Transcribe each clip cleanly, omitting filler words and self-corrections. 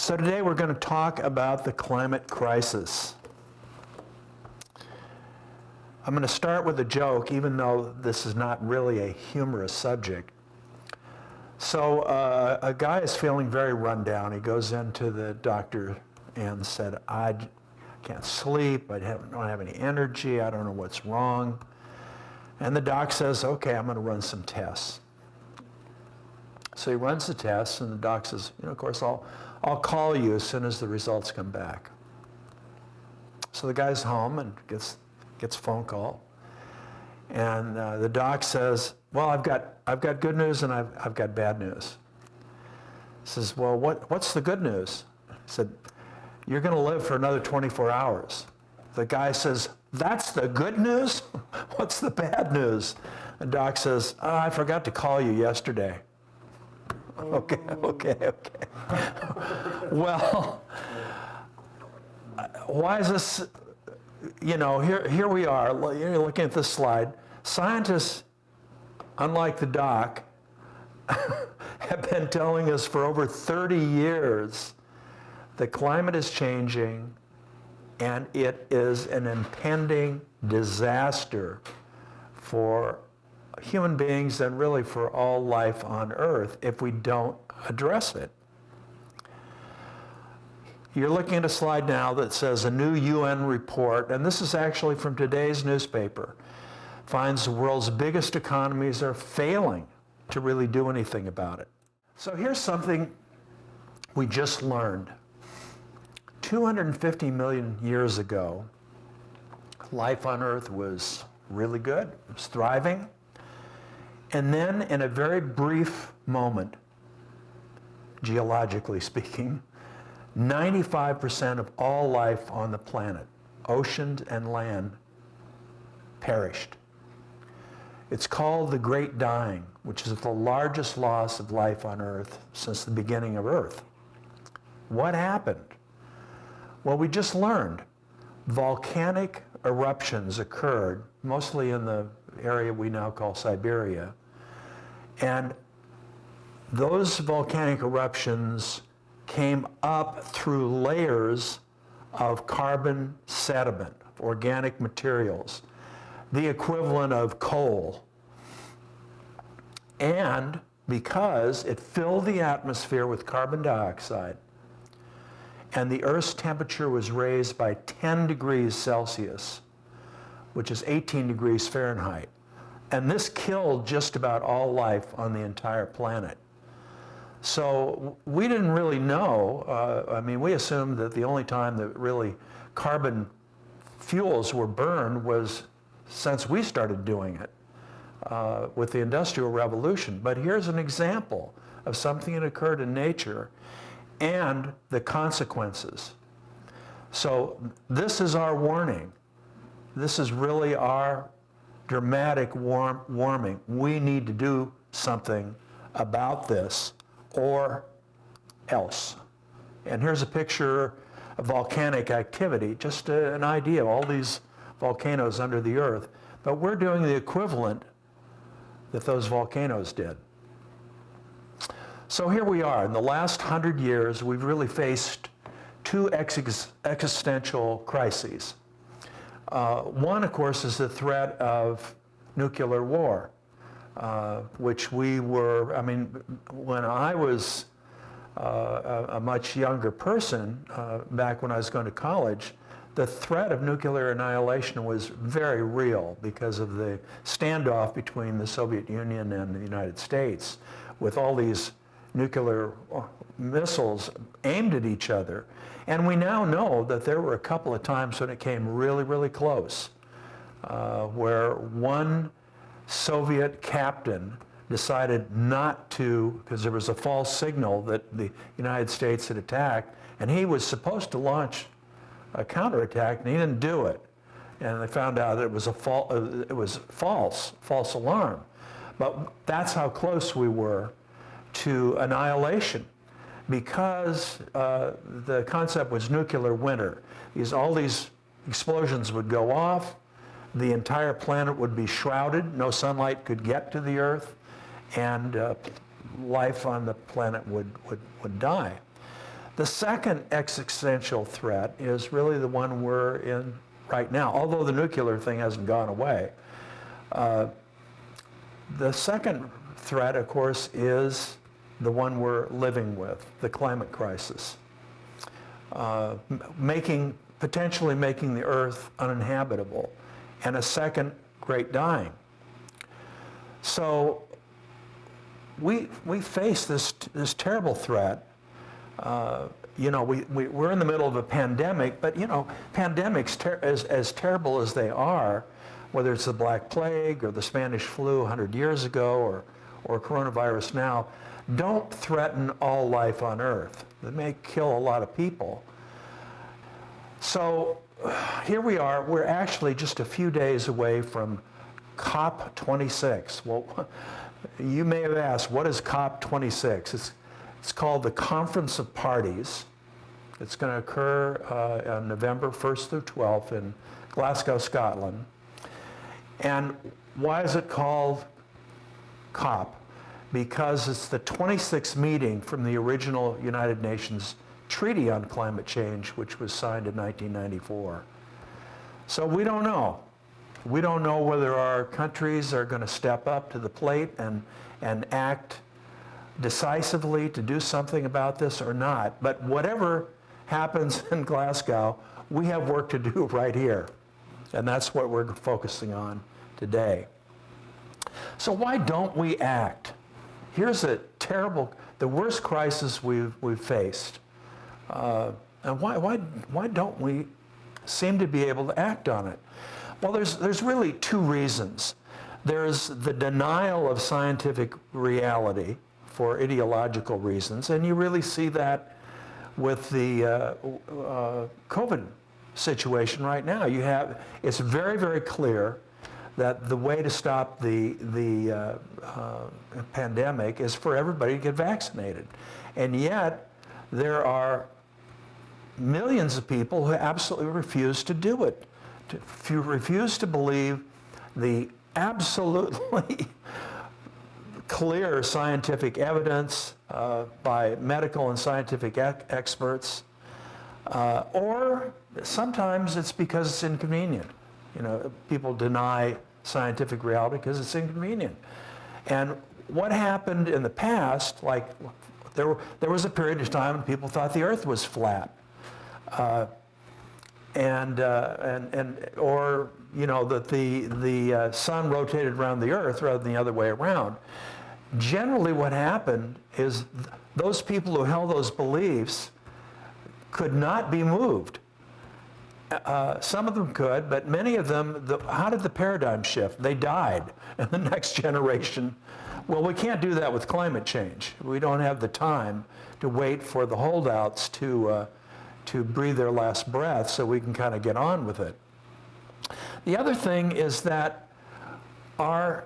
So today we're going to talk about the climate crisis. I'm going to start with a joke, even though this is not really a humorous subject. So a guy is feeling very run down. He goes into the doctor and said, I can't sleep, don't have any energy, I don't know what's wrong. And the doc says, okay, I'm going to run some tests. So he runs the tests, and the doc says, of course, I'll call you as soon as the results come back. So the guy's home and gets a phone call, and the doc says, well, I've got good news and I've got bad news. He says, well, what's the good news? He said, you're going to live for another 24 hours. The guy says, that's the good news? What's the bad news? The doc says, I forgot to call you yesterday. Okay. Well, why is this, here we are, you're looking at this slide. Scientists, unlike the doc, have been telling us for over 30 years the climate is changing and it is an impending disaster for human beings and really for all life on Earth if we don't address it. You're looking at a slide now that says a new UN report, and this is actually from today's newspaper, finds the world's biggest economies are failing to really do anything about it. So here's something we just learned. 250 million years ago, life on Earth was really good, it was thriving. And then in a very brief moment, geologically speaking, 95% of all life on the planet, oceans and land, perished. It's called the Great Dying, which is the largest loss of life on Earth since the beginning of Earth. What happened? Well, we just learned volcanic eruptions occurred, mostly in the area we now call Siberia. And those volcanic eruptions came up through layers of carbon sediment, organic materials, the equivalent of coal. And because it filled the atmosphere with carbon dioxide, and the Earth's temperature was raised by 10 degrees Celsius, which is 18 degrees Fahrenheit. And this killed just about all life on the entire planet. So we didn't really know. We assumed that the only time that really carbon fuels were burned was since we started doing it with the Industrial Revolution. But here's an example of something that occurred in nature and the consequences. So this is our warning. This is really our dramatic warming. We need to do something about this or else. And here's a picture of volcanic activity, just an idea of all these volcanoes under the Earth. But we're doing the equivalent that those volcanoes did. So here we are. In the last 100 years, we've really faced two existential crises. One, of course, is the threat of nuclear war, which we were, when I was a much younger person, back when I was going to college, the threat of nuclear annihilation was very real because of the standoff between the Soviet Union and the United States with all these nuclear missiles aimed at each other. And we now know that there were a couple of times when it came really, really close, where one Soviet captain decided not to, because there was a false signal that the United States had attacked, and he was supposed to launch a counterattack, and he didn't do it. And they found out that it was false alarm. But that's how close we were to annihilation, because the concept was nuclear winter. All these explosions would go off, the entire planet would be shrouded, no sunlight could get to the Earth, and life on the planet would die. The second existential threat is really the one we're in right now, although the nuclear thing hasn't gone away. The second threat, of course, is the one we're living with, the climate crisis, potentially making the Earth uninhabitable, and a second great dying. So we face this terrible threat. We're in the middle of a pandemic, but pandemics, as terrible as they are, whether it's the Black Plague or the Spanish flu 100 years ago or coronavirus now, don't threaten all life on Earth. They may kill a lot of people. So here we are. We're actually just a few days away from COP26. Well, you may have asked, what is COP26? It's called the Conference of Parties. It's going to occur on November 1st through 12th in Glasgow, Scotland. And why is it called COP? Because it's the 26th meeting from the original United Nations Treaty on Climate Change, which was signed in 1994. So we don't know. We don't know whether our countries are going to step up to the plate and act decisively to do something about this or not. But whatever happens in Glasgow, we have work to do right here. And that's what we're focusing on today. So why don't we act? Here's the worst crisis we've faced. And why don't we seem to be able to act on it? Well, there's really two reasons. There's the denial of scientific reality for ideological reasons, and you really see that with the COVID situation right now. It's very, very clear that the way to stop the pandemic is for everybody to get vaccinated. And yet, there are millions of people who absolutely refuse to do it, refuse to believe the absolutely clear scientific evidence by medical and scientific experts, or sometimes it's because it's inconvenient. People deny scientific reality because it's inconvenient. And what happened in the past, like there was a period of time when people thought the Earth was flat, or that the sun rotated around the Earth rather than the other way around. Generally, what happened is those people who held those beliefs could not be moved. Some of them could, but many of them, how did the paradigm shift? They died, and the next generation, well, we can't do that with climate change. We don't have the time to wait for the holdouts to breathe their last breath so we can kind of get on with it. The other thing is that our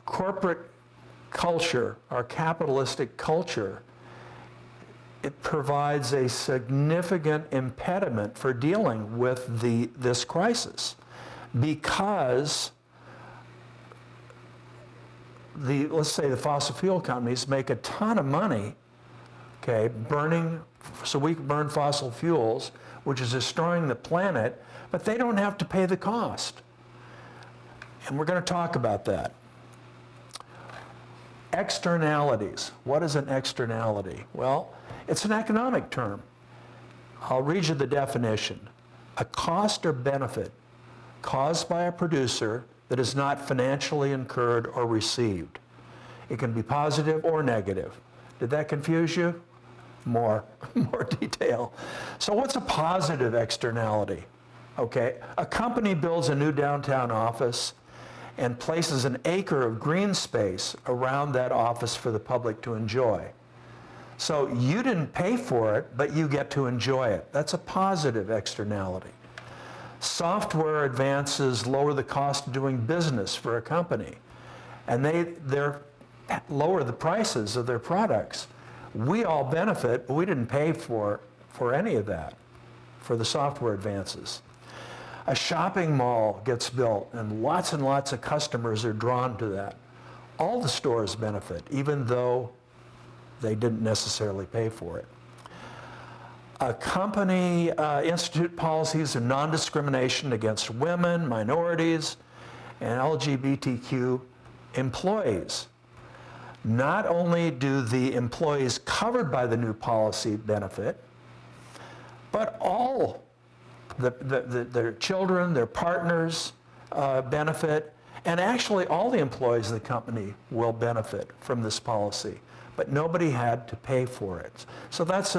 corporate culture, our capitalistic culture, it provides a significant impediment for dealing with this crisis, because let's say the fossil fuel companies make a ton of money, so we can burn fossil fuels, which is destroying the planet, but they don't have to pay the cost. And we're going to talk about that. Externalities. What is an externality? Well, it's an economic term. I'll read you the definition. A cost or benefit caused by a producer that is not financially incurred or received. It can be positive or negative. Did that confuse you? More detail. So what's a positive externality? A company builds a new downtown office and places an acre of green space around that office for the public to enjoy. So you didn't pay for it, but you get to enjoy it. That's a positive externality. Software advances lower the cost of doing business for a company, and they lower the prices of their products. We all benefit, but we didn't pay for any of that, for the software advances. A shopping mall gets built, and lots of customers are drawn to that. All the stores benefit, even though they didn't necessarily pay for it. A company institute policies of non-discrimination against women, minorities, and LGBTQ employees. Not only do the employees covered by the new policy benefit, but all their children, their partners benefit, and actually all the employees of the company will benefit from this policy, but nobody had to pay for it. So that's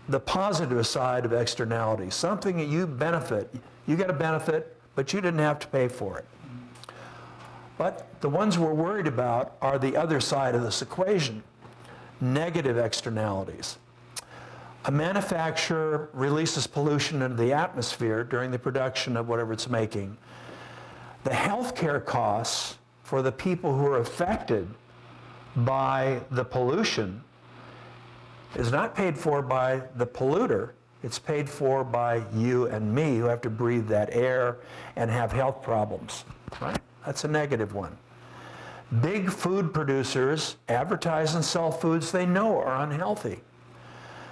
the positive side of externality. Something that you benefit, you get a benefit, but you didn't have to pay for it. But the ones we're worried about are the other side of this equation, negative externalities. A manufacturer releases pollution into the atmosphere during the production of whatever it's making. The healthcare costs for the people who are affected by the pollution is not paid for by the polluter, it's paid for by you and me who have to breathe that air and have health problems, right? That's a negative one. Big food producers advertise and sell foods they know are unhealthy.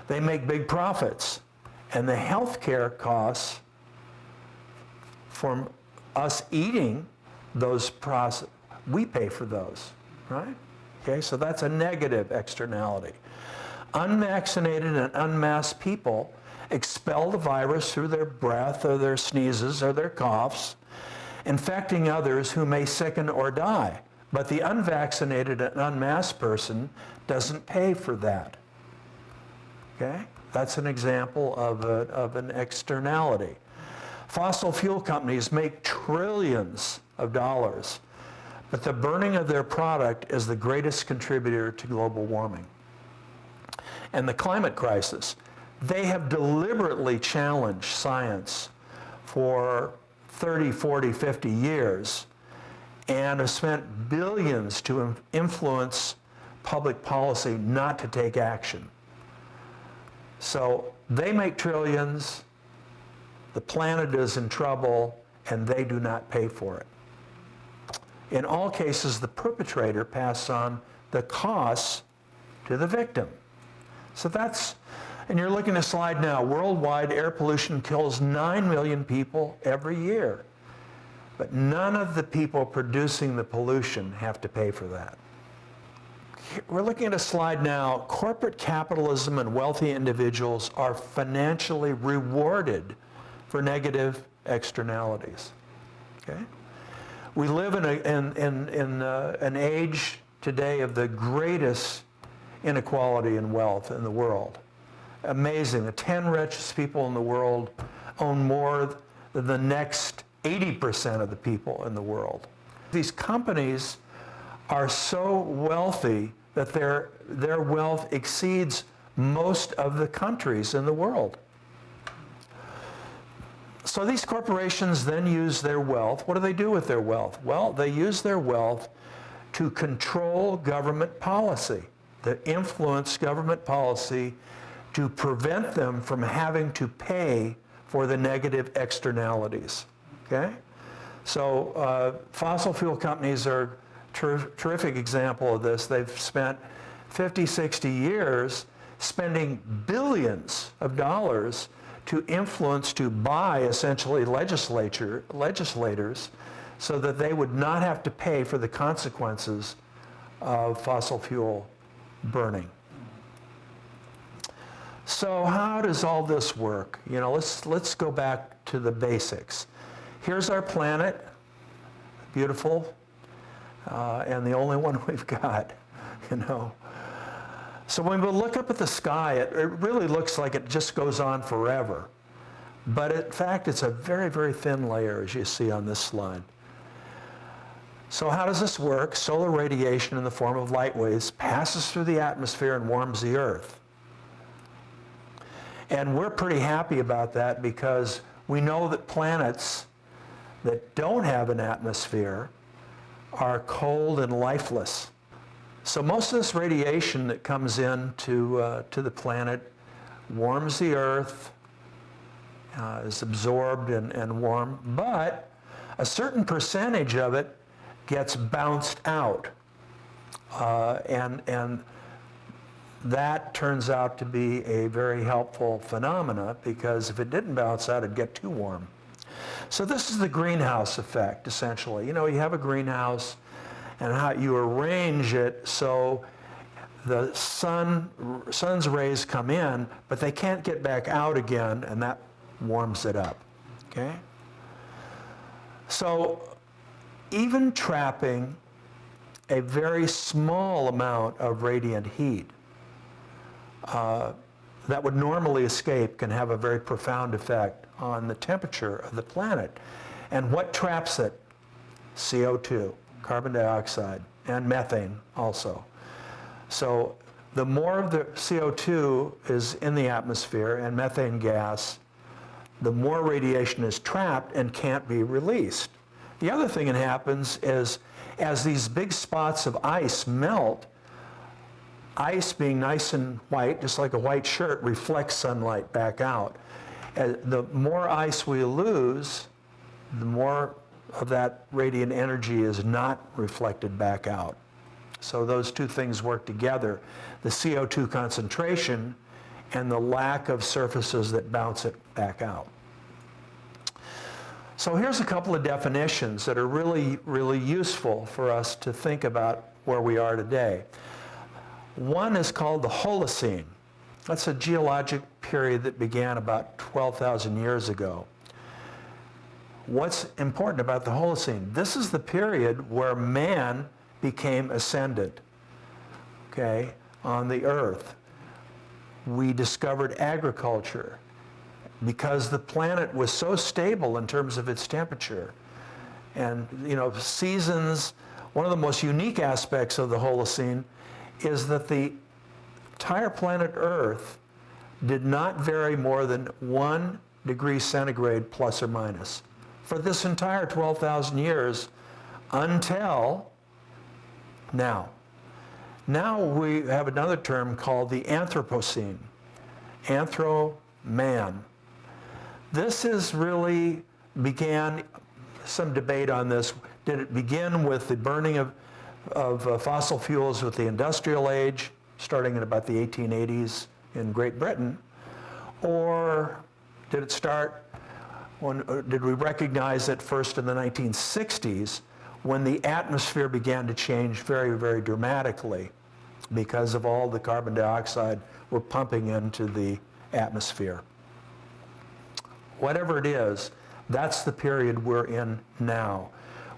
They make big profits, and the healthcare costs from us eating those we pay for those, right? Okay, so that's a negative externality. Unvaccinated and unmasked people expel the virus through their breath or their sneezes or their coughs, infecting others who may sicken or die. But the unvaccinated and unmasked person doesn't pay for that. Okay? That's an example of an externality. Fossil fuel companies make trillions of dollars, but the burning of their product is the greatest contributor to global warming. And the climate crisis, they have deliberately challenged science for 30, 40, 50 years and have spent billions to influence public policy not to take action. So they make trillions, the planet is in trouble, and they do not pay for it. In all cases, the perpetrator passes on the costs to the victim. So that's, and you're looking at a slide now, worldwide air pollution kills 9 million people every year. But none of the people producing the pollution have to pay for that. We're looking at a slide now. Corporate capitalism and wealthy individuals are financially rewarded for negative externalities. Okay? We live in an age today of the greatest inequality in wealth in the world. Amazing. The 10 richest people in the world own more than the next 80% of the people in the world. These companies are so wealthy that their wealth exceeds most of the countries in the world. So these corporations then use their wealth. What do they do with their wealth? Well, they use their wealth to control government policy, to influence government policy to prevent them from having to pay for the negative externalities. Okay? So fossil fuel companies are a terrific example of this. They've spent 50, 60 years spending billions of dollars to influence, to buy essentially legislators so that they would not have to pay for the consequences of fossil fuel burning. So how does all this work? You know, let's go back to the basics. Here's our planet, beautiful, and the only one we've got, you know. So when we look up at the sky, it really looks like it just goes on forever. But in fact, it's a very, very thin layer, as you see on this slide. So how does this work? Solar radiation in the form of light waves passes through the atmosphere and warms the Earth. And we're pretty happy about that because we know that planets that don't have an atmosphere are cold and lifeless. So most of this radiation that comes in to the planet warms the Earth, is absorbed and warmed, but a certain percentage of it gets bounced out. And that turns out to be a very helpful phenomena, because if it didn't balance out, it'd get too warm. So this is the greenhouse effect, essentially. You have a greenhouse, and how you arrange it so the sun's rays come in, but they can't get back out again, and that warms it up, okay? So even trapping a very small amount of radiant heat that would normally escape can have a very profound effect on the temperature of the planet. And what traps it? CO2, carbon dioxide, and methane also. So the more of the CO2 is in the atmosphere and methane gas, the more radiation is trapped and can't be released. The other thing that happens is, as these big spots of ice melt, ice being nice and white, just like a white shirt, reflects sunlight back out. The more ice we lose, the more of that radiant energy is not reflected back out. So those two things work together, the CO2 concentration and the lack of surfaces that bounce it back out. So here's a couple of definitions that are really, really useful for us to think about where we are today. One is called the Holocene. That's a geologic period that began about 12,000 years ago. What's important about the Holocene? This is the period where man became ascendant, okay, on the earth. We discovered agriculture because the planet was so stable in terms of its temperature. And, seasons, one of the most unique aspects of the Holocene is that the entire planet Earth did not vary more than 1 degree centigrade plus or minus for this entire 12,000 years until now. Now we have another term called the Anthropocene, man. This is really began, some debate on this. Did it begin with the burning of fossil fuels with the industrial age, starting in about the 1880s in Great Britain? Or did it start, did we recognize it first in the 1960s when the atmosphere began to change very, very dramatically because of all the carbon dioxide we're pumping into the atmosphere? Whatever it is, that's the period we're in now,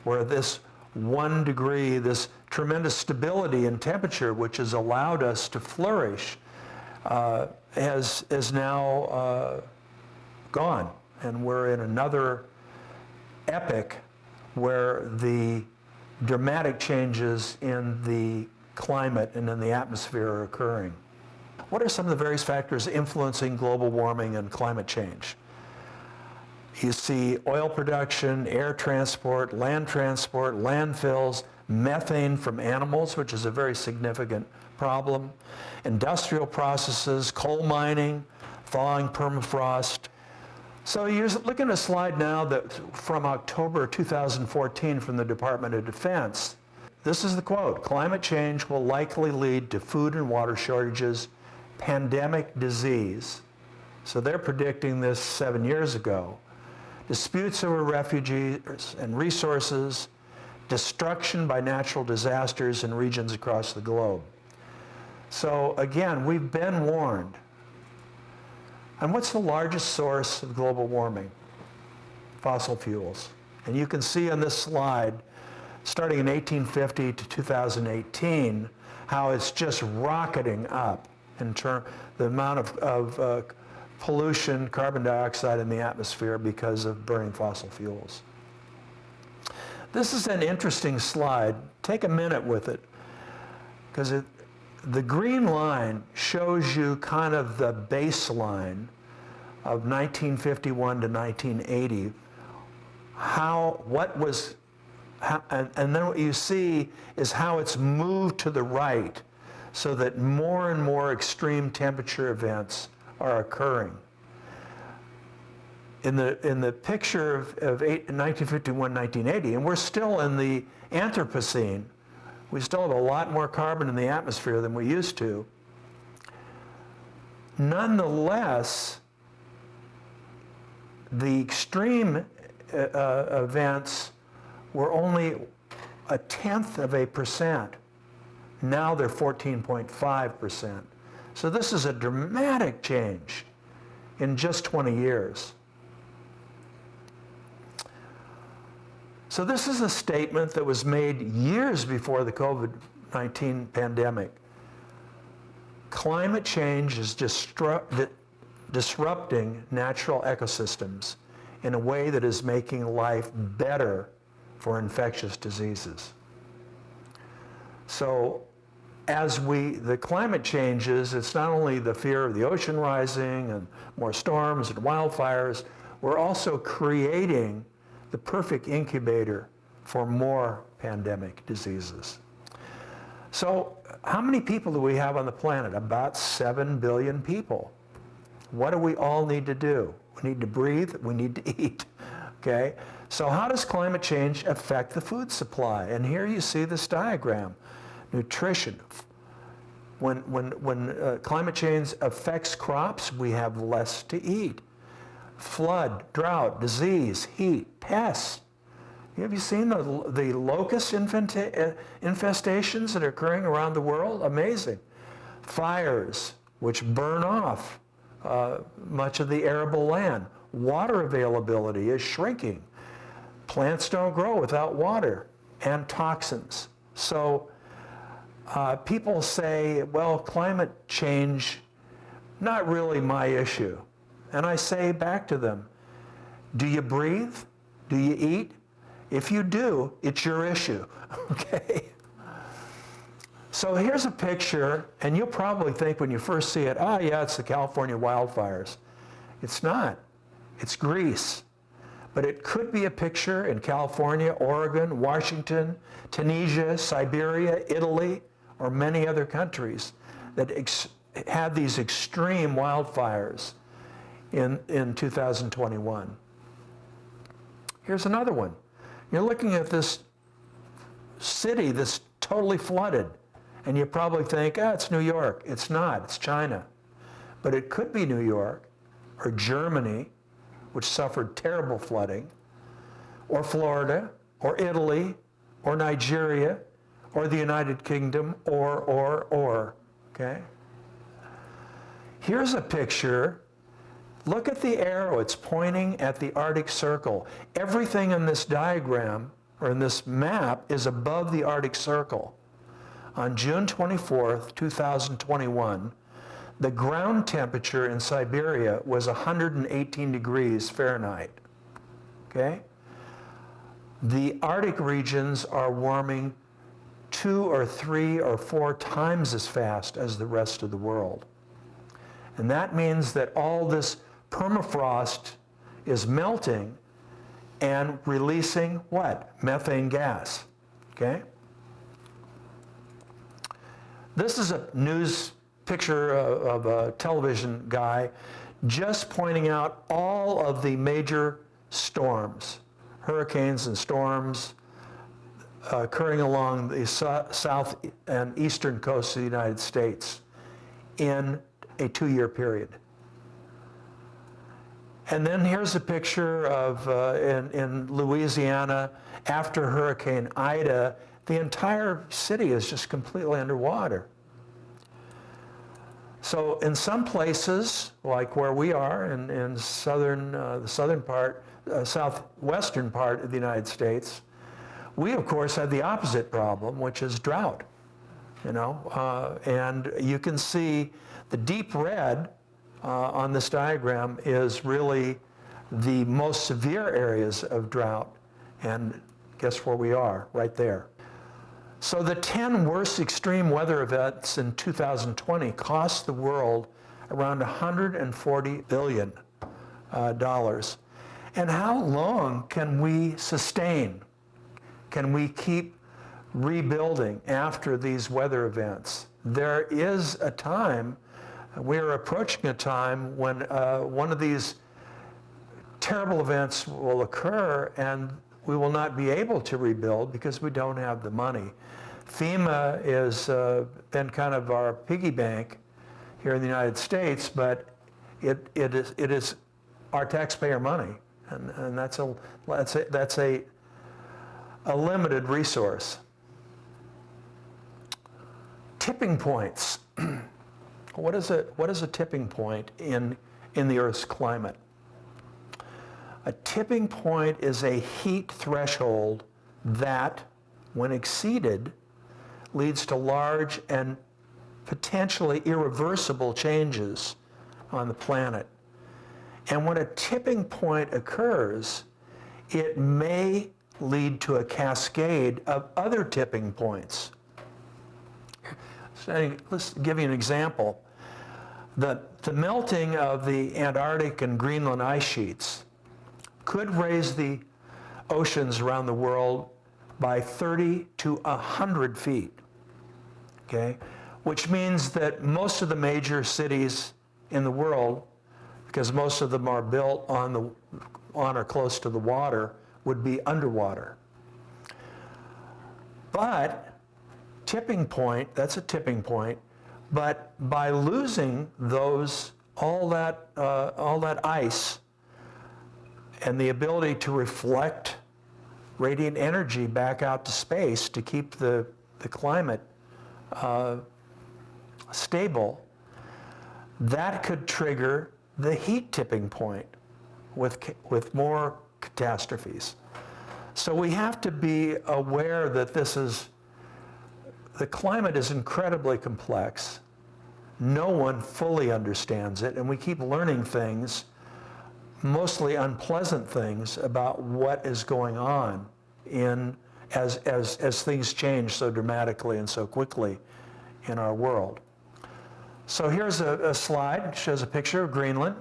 where this 1 degree, this tremendous stability in temperature, which has allowed us to flourish, is now gone. And we're in another epoch where the dramatic changes in the climate and in the atmosphere are occurring. What are some of the various factors influencing global warming and climate change? You see oil production, air transport, landfills, methane from animals, which is a very significant problem, industrial processes, coal mining, thawing permafrost. So you're looking at a slide now that from October 2014 from the Department of Defense. This is the quote: "Climate change will likely lead to food and water shortages, pandemic disease." So they're predicting this 7 years ago. Disputes over refugees and resources, destruction by natural disasters in regions across the globe. So again, we've been warned. And what's the largest source of global warming? Fossil fuels. And you can see on this slide, starting in 1850 to 2018, how it's just rocketing up in terms the amount of pollution, carbon dioxide in the atmosphere because of burning fossil fuels. This is an interesting slide. Take a minute with it, because the green line shows you kind of the baseline of 1951 to 1980, and then what you see is how it's moved to the right so that more and more extreme temperature events are occurring. In the picture of 1951, 1980, and we're still in the Anthropocene, we still have a lot more carbon in the atmosphere than we used to. Nonetheless, the extreme events were only 0.1%. Now they're 14.5%. So this is a dramatic change in just 20 years. So this is a statement that was made years before the COVID-19 pandemic. Climate change is disrupting natural ecosystems in a way that is making life better for infectious diseases. So as the climate changes, it's not only the fear of the ocean rising and more storms and wildfires, we're also creating the perfect incubator for more pandemic diseases. So how many people do we have on the planet? About 7 billion people. What do we all need to do? We need to breathe, we need to eat, okay? So how does climate change affect the food supply? And here you see this diagram. Nutrition. When climate change affects crops, we have less to eat. Flood, drought, disease, heat, pests. Have you seen the locust infestations that are occurring around the world? Amazing. Fires, which burn off much of the arable land. Water availability is shrinking. Plants don't grow without water, and toxins. So people say, well, climate change, not really my issue. And I say back to them, do you breathe? Do you eat? If you do, it's your issue, okay? So here's a picture, and you'll probably think when you first see it, oh yeah, it's the California wildfires. It's not. It's Greece. But it could be a picture in California, Oregon, Washington, Tunisia, Siberia, Italy, or many other countries that had these extreme wildfires in 2021. Here's another one. You're looking at this city that's totally flooded, and you probably think, it's New York. It's not, it's China. But it could be New York, or Germany, which suffered terrible flooding, or Florida, or Italy, or Nigeria, or the United Kingdom, or, okay? Here's a picture. Look at the arrow, it's pointing at the Arctic Circle. Everything in this diagram, or in this map, is above the Arctic Circle. On June 24th, 2021, the ground temperature in Siberia was 118 degrees Fahrenheit, okay? The Arctic regions are warming 2 or 3 or 4 times as fast as the rest of the world. And that means that all this permafrost is melting and releasing what? Methane gas, okay? This is a news picture of a television guy just pointing out all of the major storms, hurricanes and storms occurring along the south and eastern coast of the United States in a 2-year period. And then here's a picture of in Louisiana after Hurricane Ida. The entire city is just completely underwater. So in some places, like where we are in the southern part, southwestern part of the United States, we of course have the opposite problem, which is drought. And you can see the deep red on this diagram is really the most severe areas of drought. And guess where we are? Right there. So the 10 worst extreme weather events in 2020 cost the world around $140 billion. And how long can we sustain? Can we keep rebuilding after these weather events? There is a time, we are approaching a time when one of these terrible events will occur and we will not be able to rebuild because we don't have the money. FEMA has been kind of our piggy bank here in the United States, but it is our taxpayer money, and that's a limited resource. Tipping points. What is a tipping point in the Earth's climate? A tipping point is a heat threshold that, when exceeded, leads to large and potentially irreversible changes on the planet. And when a tipping point occurs, it may lead to a cascade of other tipping points. So let's give you an example. The melting of the Antarctic and Greenland ice sheets could raise the oceans around the world by 30 to 100 feet, okay? Which means that most of the major cities in the world, because most of them are built on or close to the water, would be underwater. But tipping point, that's a tipping point, but by losing all that ice and the ability to reflect radiant energy back out to space to keep the climate stable, that could trigger the heat tipping point with more catastrophes. So we have to be aware that the climate is incredibly complex. No one fully understands it, and we keep learning things, mostly unpleasant things, about what is going on as things change so dramatically and so quickly in our world. So here's a slide, it shows a picture of Greenland.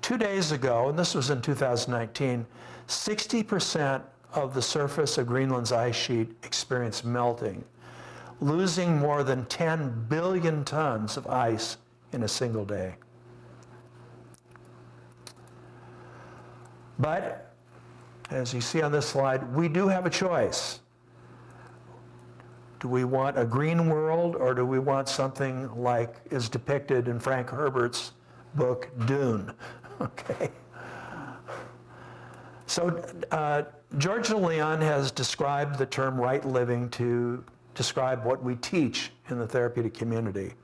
2 days ago, and this was in 2019, 60% of the surface of Greenland's ice sheet experienced melting, losing more than 10 billion tons of ice in a single day. But, as you see on this slide, we do have a choice. Do we want a green world, or do we want something like is depicted in Frank Herbert's book, Dune? Okay. So George DeLeon has described the term right living to describe what we teach in the therapeutic community.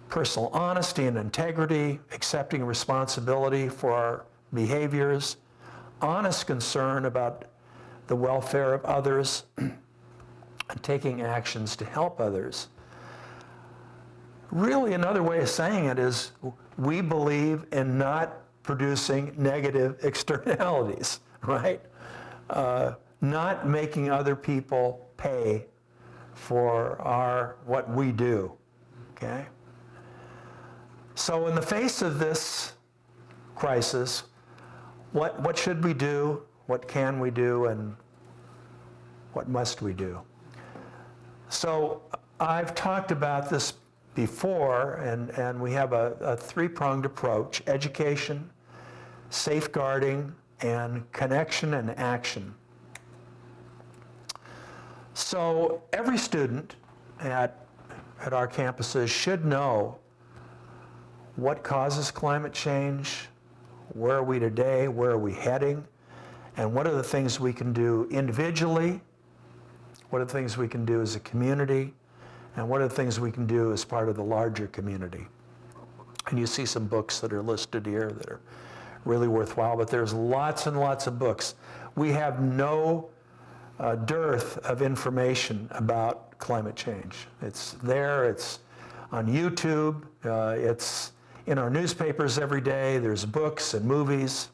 Personal honesty and integrity, accepting responsibility for our behaviors, honest concern about the welfare of others, and taking actions to help others. Really, another way of saying it is we believe in not producing negative externalities, right? Not making other people pay for what we do, okay? So in the face of this crisis, what should we do, what can we do, and what must we do? So I've talked about this before, and we have a three-pronged approach: education, safeguarding, and connection and action. So every student at our campuses should know what causes climate change, where are we today, where are we heading, and what are the things we can do individually, what are the things we can do as a community, and what are the things we can do as part of the larger community. And you see some books that are listed here that are really worthwhile, but there's lots and lots of books. We have no dearth of information about climate change. It's there, it's on YouTube, it's in our newspapers every day, there's books and movies.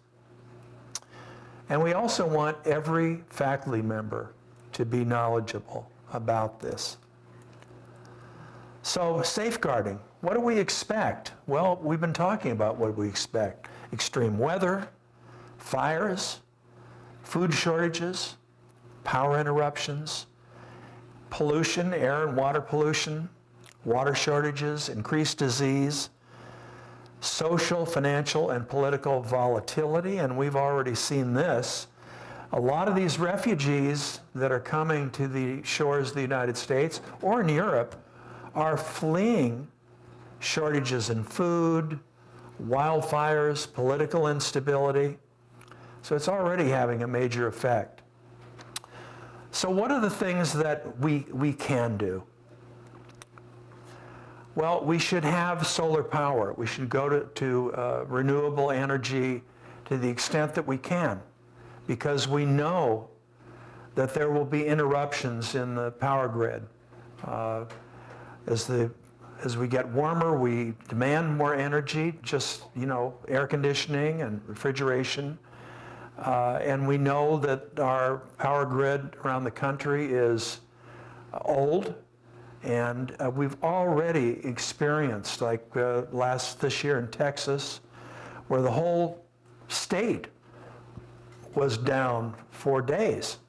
And we also want every faculty member to be knowledgeable about this. So safeguarding, what do we expect? Well, we've been talking about what we expect. Extreme weather, fires, food shortages, power interruptions, pollution, air and water pollution, water shortages, increased disease, social, financial, and political volatility, and we've already seen this. A lot of these refugees that are coming to the shores of the United States or in Europe are fleeing shortages in food, wildfires, political instability. So it's already having a major effect. So what are the things that we can do? Well, we should have solar power. We should go to renewable energy to the extent that we can, because we know that there will be interruptions in the power grid. As we get warmer, we demand more energy, just, air conditioning and refrigeration. And we know that our power grid around the country is old, and we've already experienced, like this year in Texas, where the whole state was down 4 days.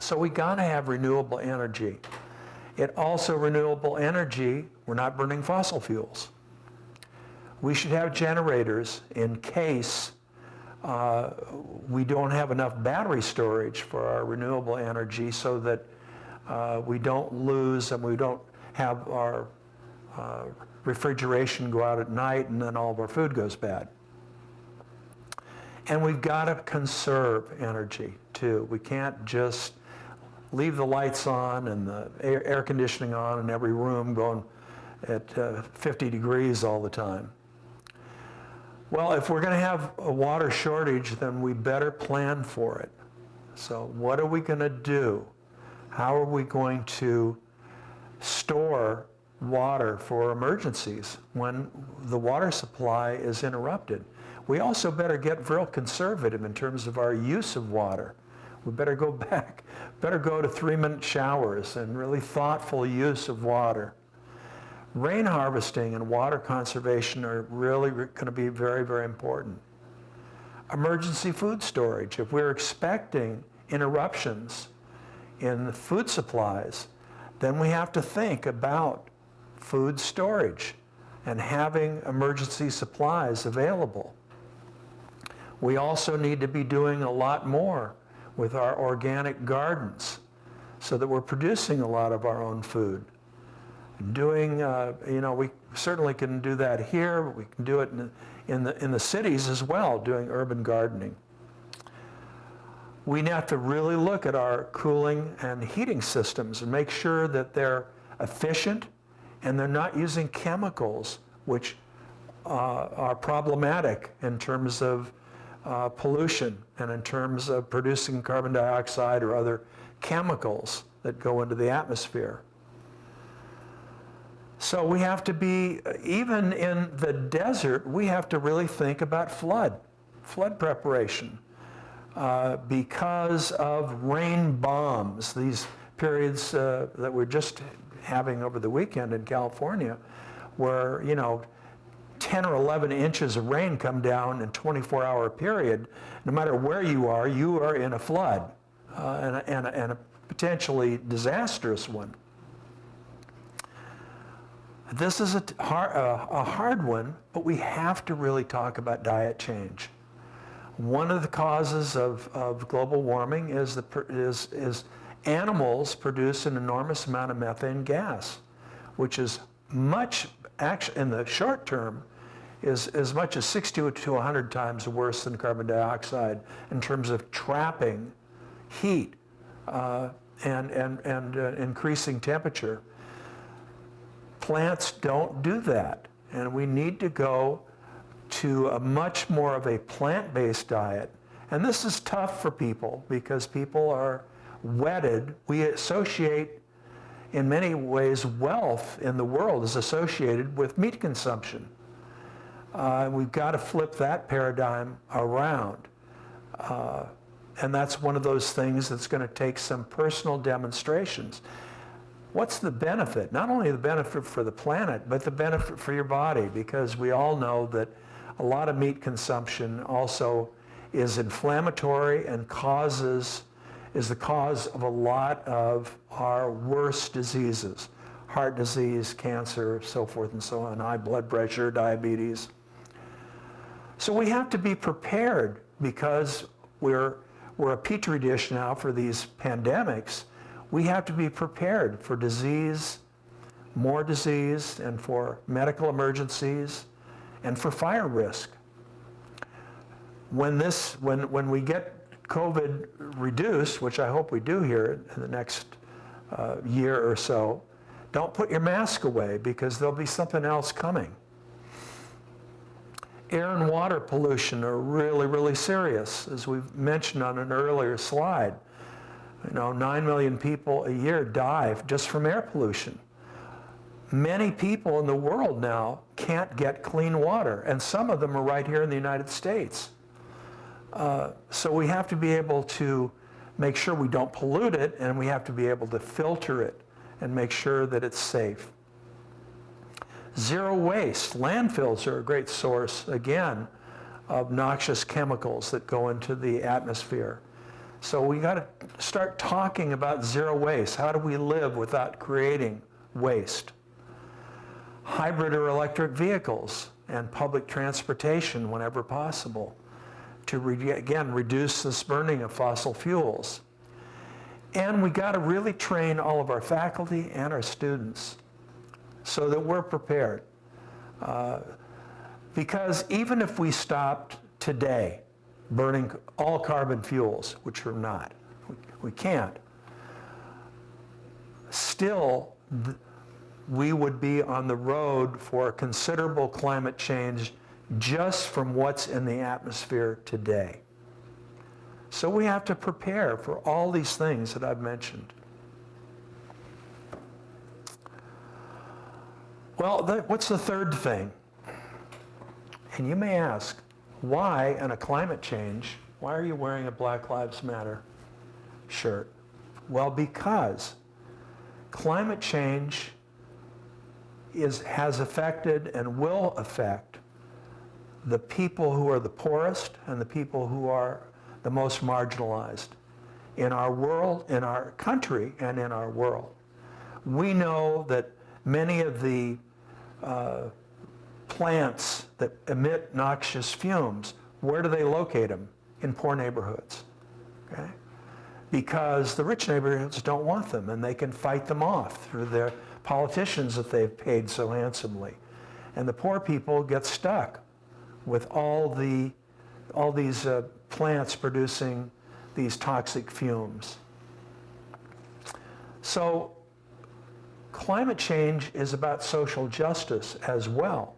So we got to have renewable energy. Renewable energy, we're not burning fossil fuels. We should have generators in case we don't have enough battery storage for our renewable energy, so that we don't lose and we don't have our refrigeration go out at night and then all of our food goes bad. And we've got to conserve energy too. We can't just leave the lights on and the air conditioning on in every room going at 50 degrees all the time. Well, if we're going to have a water shortage, then we better plan for it. So what are we going to do? How are we going to store water for emergencies when the water supply is interrupted? We also better get real conservative in terms of our use of water. We better go to 3-minute showers and really thoughtful use of water. Rain harvesting and water conservation are really going to be very, very important. Emergency food storage. If we're expecting interruptions in food supplies, then we have to think about food storage and having emergency supplies available. We also need to be doing a lot more with our organic gardens so that we're producing a lot of our own food. We certainly can do that here, but we can do it in the cities as well, doing urban gardening. We have to really look at our cooling and heating systems and make sure that they're efficient and they're not using chemicals which are problematic in terms of pollution and in terms of producing carbon dioxide or other chemicals that go into the atmosphere. So we have to be, even in the desert, we have to really think about flood preparation, because of rain bombs, these periods that we're just having over the weekend in California, where 10 or 11 inches of rain come down in a 24-hour period. No matter where you are in a flood, and a potentially disastrous one. This is a hard one, but we have to really talk about diet change. One of the causes of global warming is animals produce an enormous amount of methane gas, which is much, actually, in the short term, is as much as 60 to 100 times worse than carbon dioxide in terms of trapping heat and increasing temperature. Plants don't do that, and we need to go to a much more of a plant-based diet. And this is tough for people because people are wedded. We associate, in many ways, wealth in the world is associated with meat consumption. We've got to flip that paradigm around. And that's one of those things that's going to take some personal demonstrations. What's the benefit? Not only the benefit for the planet, but the benefit for your body, because we all know that a lot of meat consumption also is inflammatory and is the cause of a lot of our worst diseases. Heart disease, cancer, so forth and so on, high blood pressure, diabetes. So we have to be prepared because we're a petri dish now for these pandemics. We have to be prepared for disease, more disease and for medical emergencies and for fire risk. When we get COVID reduced, which I hope we do here in the next year or so, don't put your mask away because there'll be something else coming. Air and water pollution are really, really serious, as we've mentioned on an earlier slide. 9 million people a year die just from air pollution. Many people in the world now can't get clean water, and some of them are right here in the United States. So we have to be able to make sure we don't pollute it, and we have to be able to filter it and make sure that it's safe. Zero waste. Landfills are a great source, again, of noxious chemicals that go into the atmosphere. So we got to start talking about zero waste. How do we live without creating waste? Hybrid or electric vehicles and public transportation whenever possible to, again, reduce this burning of fossil fuels. And we got to really train all of our faculty and our students so that we're prepared. Because even if we stopped today burning all carbon fuels, which we're not, we can't, still we would be on the road for considerable climate change just from what's in the atmosphere today. So we have to prepare for all these things that I've mentioned. Well, what's the third thing? And you may ask, why in a climate change, why are you wearing a Black Lives Matter shirt? Well, because climate change has affected and will affect the people who are the poorest and the people who are the most marginalized in our world, in our country, and in our world. We know that many of the plants that emit noxious fumes, where do they locate them? In poor neighborhoods, okay? Because the rich neighborhoods don't want them, and they can fight them off through their politicians that they've paid so handsomely. And the poor people get stuck with all these plants producing these toxic fumes. So climate change is about social justice as well.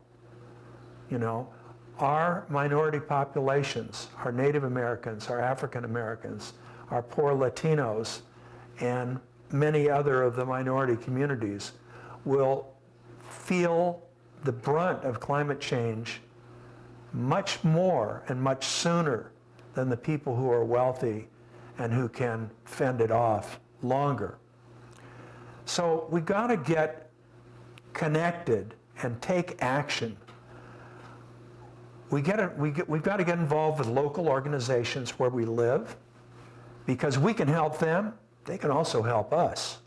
Our minority populations, our Native Americans, our African Americans, our poor Latinos, and many other of the minority communities will feel the brunt of climate change much more and much sooner than the people who are wealthy and who can fend it off longer. So we got to get connected and take action. We've got to get involved with local organizations where we live, because we can help them, they can also help us.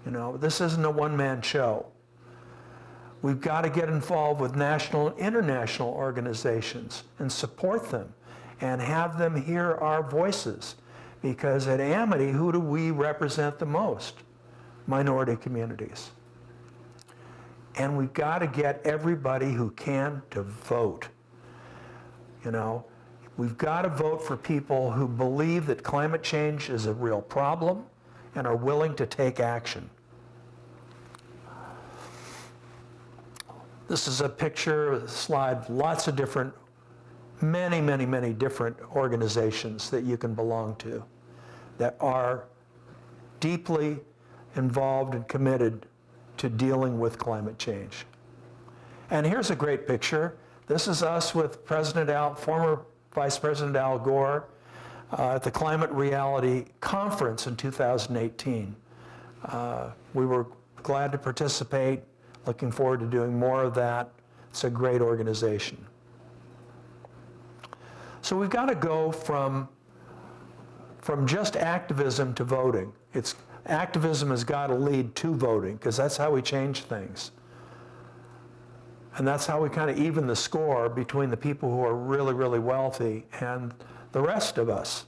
This isn't a one-man show. We've got to get involved with national and international organizations and support them and have them hear our voices. Because at Amity, who do we represent the most? Minority communities. And we've got to get everybody who can to vote. We've got to vote for people who believe that climate change is a real problem and are willing to take action. This is a picture, a slide, lots of different, many different organizations that you can belong to that are deeply involved and committed to dealing with climate change. And here's a great picture. This is us with former Vice President Al Gore at the Climate Reality Conference in 2018. We were glad to participate, looking forward to doing more of that. It's a great organization. So we've got to go from just activism to voting. Activism has got to lead to voting, because that's how we change things. And that's how we kind of even the score between the people who are really, really wealthy and the rest of us.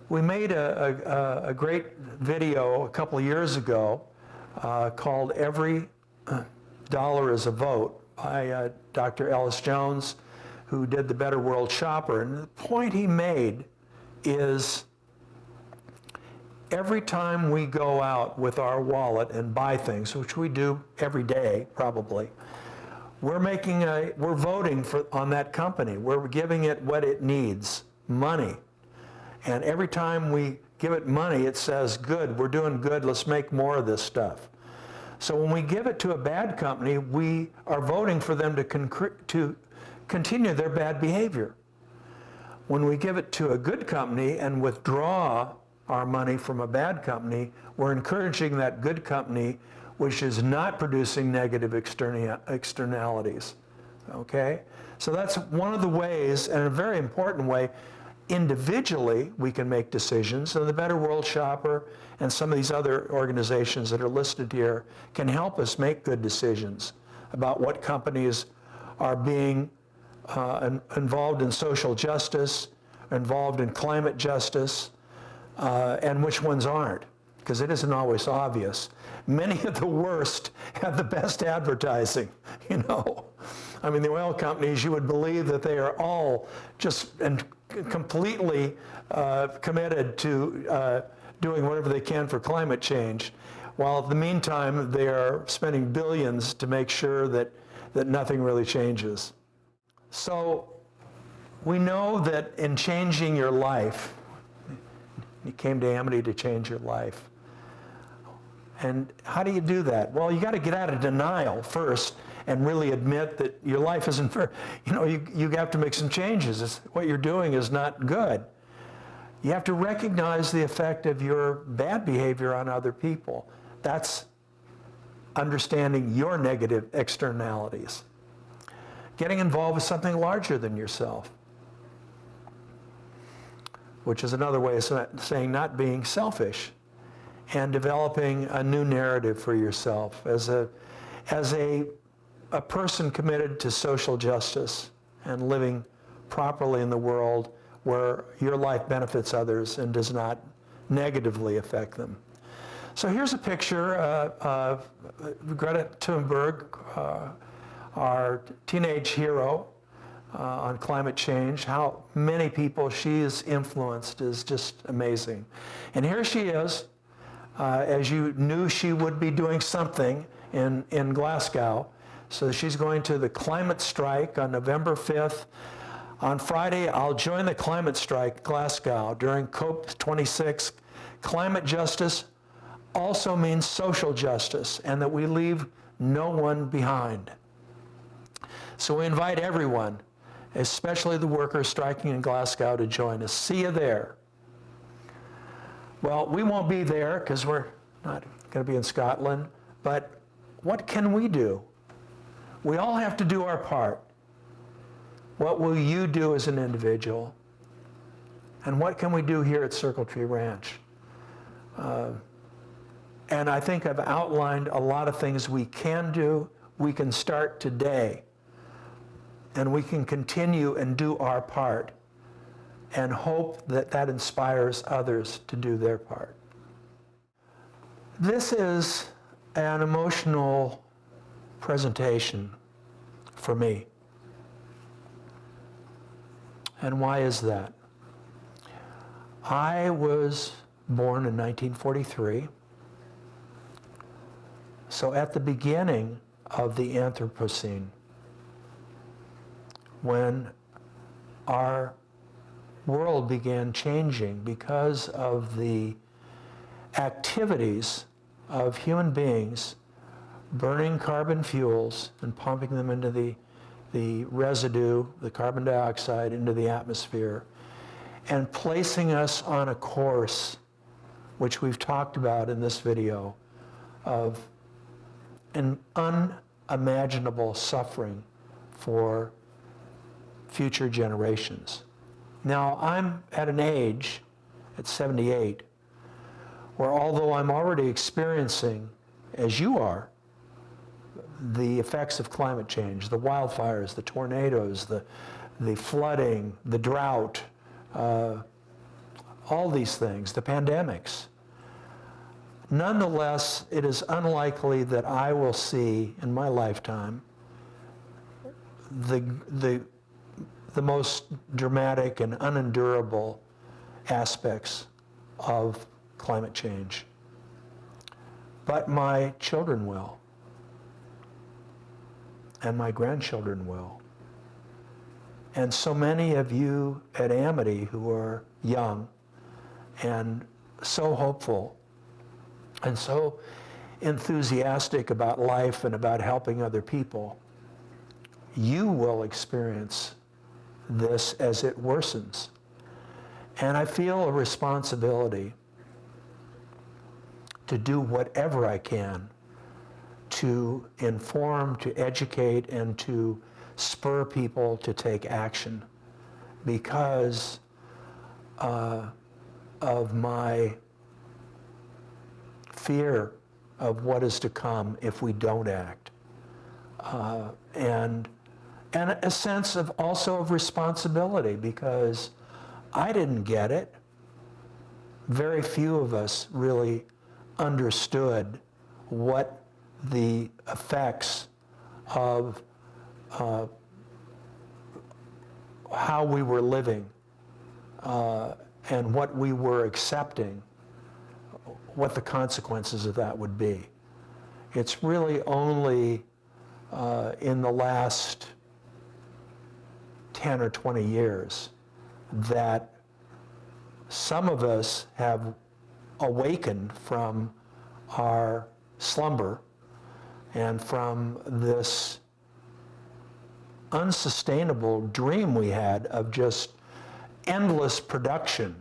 We made a great video a couple of years ago called Every Dollar is a Vote by Dr. Ellis Jones, who did The Better World Shopper. And the point he made is every time we go out with our wallet and buy things, which we do every day probably, we're voting on that company. We're giving it what it needs, money. And every time we give it money, it says, good, we're doing good, let's make more of this stuff. So when we give it to a bad company, we are voting for them to continue their bad behavior. When we give it to a good company and withdraw our money from a bad company, we're encouraging that good company which is not producing negative externalities, okay? So that's one of the ways, and a very important way, individually we can make decisions, and the Better World Shopper and some of these other organizations that are listed here can help us make good decisions about what companies are being involved in social justice, involved in climate justice, and which ones aren't, because it isn't always obvious. Many of the worst have the best advertising, you know. I mean, the oil companies, you would believe that they are all just and completely committed to doing whatever they can for climate change, while in the meantime, they are spending billions to make sure that nothing really changes. So we know that in changing your life, you came to Amity to change your life. And how do you do that? Well, you got to get out of denial first and really admit that your life isn't fair. You know, you have to make some changes. What you're doing is not good. You have to recognize the effect of your bad behavior on other people. That's understanding your negative externalities. Getting involved with something larger than yourself, which is another way of saying not being selfish, and developing a new narrative for yourself as a person committed to social justice and living properly in the world where your life benefits others and does not negatively affect them. So here's a picture of Greta Thunberg, our teenage hero on climate change. How many people she has influenced is just amazing. And here she is, as you knew she would be doing something in Glasgow. So she's going to the climate strike on November 5th. On Friday, I'll join the climate strike, Glasgow, during COP26. Climate justice also means social justice, and that we leave no one behind. So we invite everyone, especially the workers striking in Glasgow, to join us. See you there. Well, we won't be there because we're not going to be in Scotland, but what can we do? We all have to do our part. What will you do as an individual? And what can we do here at Circle Tree Ranch? And I think I've outlined a lot of things we can do. We can start today, and we can continue and do our part, and hope that that inspires others to do their part. This is an emotional presentation for me. And why is that? I was born in 1943, so at the beginning of the Anthropocene, when our world began changing because of the activities of human beings burning carbon fuels and pumping them into the residue, the carbon dioxide, into the atmosphere, and placing us on a course, which we've talked about in this video, of an unimaginable suffering for future generations. Now, I'm at an age, at 78, where although I'm already experiencing, as you are, the effects of climate change, the wildfires, the tornadoes, the flooding, the drought, all these things, the pandemics. Nonetheless, it is unlikely that I will see in my lifetime the most dramatic and unendurable aspects of climate change. But my children will, and my grandchildren will. And so many of you at Amity who are young and so hopeful and so enthusiastic about life and about helping other people, you will experience this as it worsens. And I feel a responsibility to do whatever I can to inform, to educate, and to spur people to take action because of my fear of what is to come if we don't act. And a sense of also of responsibility because I didn't get it. Very few of us really understood what the effects of how we were living and what we were accepting, what the consequences of that would be. It's really only in the last 10 or 20 years that some of us have awakened from our slumber and from this unsustainable dream we had of just endless production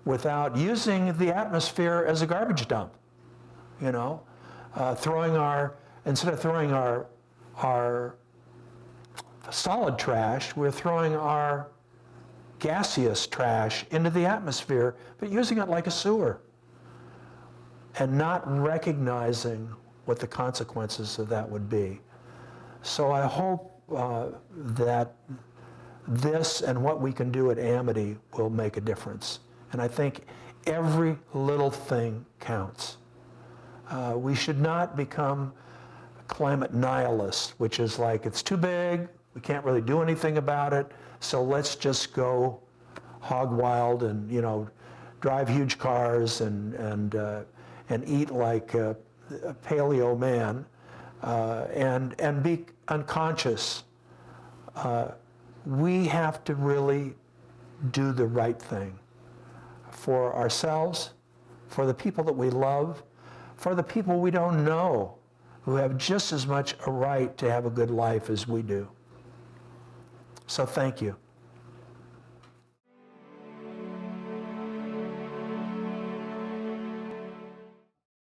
without using the atmosphere as a garbage dump, you know, instead of throwing our solid trash, we're throwing our gaseous trash into the atmosphere, but using it like a sewer and not recognizing what the consequences of that would be. So I hope that this and what we can do at Amity will make a difference. And I think every little thing counts. We should not become climate nihilists, which is like, it's too big, we can't really do anything about it, so let's just go hog wild and, you know, drive huge cars and eat like a paleo man and be unconscious. We have to really do the right thing for ourselves, for the people that we love, for the people we don't know who have just as much a right to have a good life as we do. So thank you.